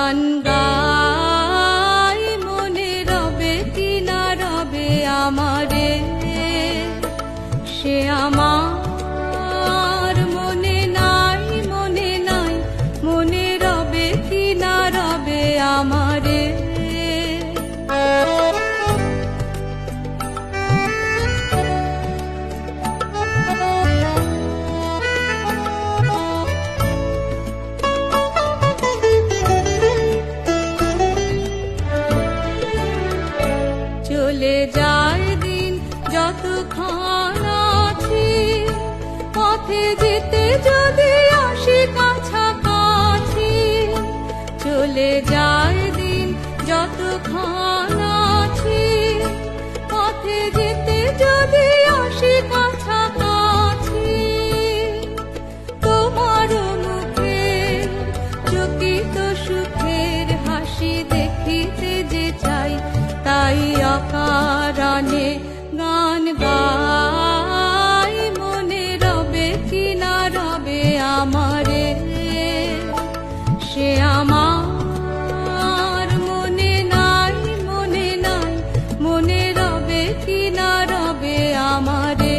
গান গাই মনে রবে কি না রবে আমারে সে আমার মনে নাই মনে রবে কি না রবে আমারে চলে যায় দিন যতক্ষণ আছি পথে যেতে যদি আসি কাছাকাছি চলে যায় দিন যতক্ষণ আছি পথে যেতে যদি আসি কাছাকাছি তোমার মুখে চকিত সুখের হাসি দেখিতে যে চাই তাই অকারণে গান গাই মনে রবে কি না রবে আমারে সে আমার মনে নাই মনে রবে কি না রবে আমারে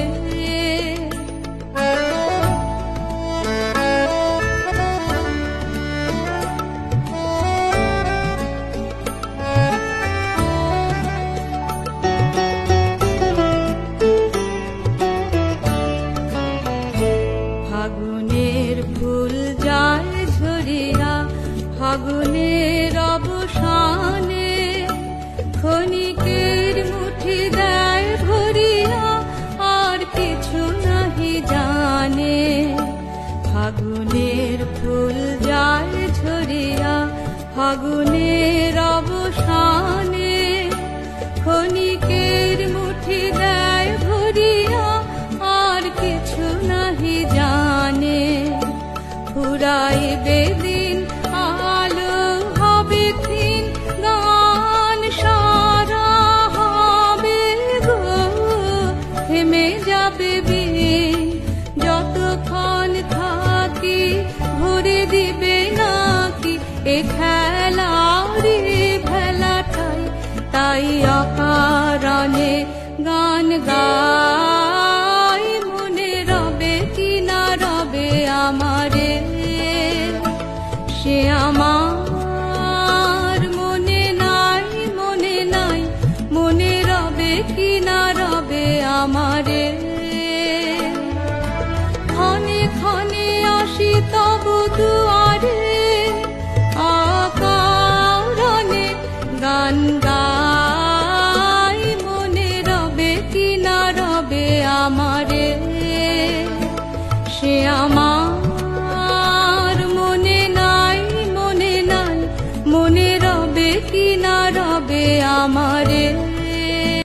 ফাগুনের ফুল যায় ঝরিয়া ফাগুনের অবসানে ক্ষণিকের মুঠি দেয় ভরিয়া আর কিছু নাহি জানে ফাগুনের ফুল যায় ঝরিয়া ফাগুনের অবসানে ক্ষণিকের মুঠি দেয় ভরিয়া আর কিছু নাহি জানে ফুরাইবে দিন আলো হবে ক্ষীণ গান সারা হবে গো থেমে যাবে বিন যতক্ষণ থাকি ভরে দিবে নাকি এ খেলারি ভেলাটাই তাই অকারণে গান গাই মনে রবে কি না রবে আমারে সে আমার মনে নাই মনে রবে কি না রবে আমারে ক্ষণে ক্ষণে আসি তব দুয়ারে অকারণে গান গাই মনে রবে কি না রবে আমারে সে আমার মনে নাই মনে রবে কি না রবে আমারে।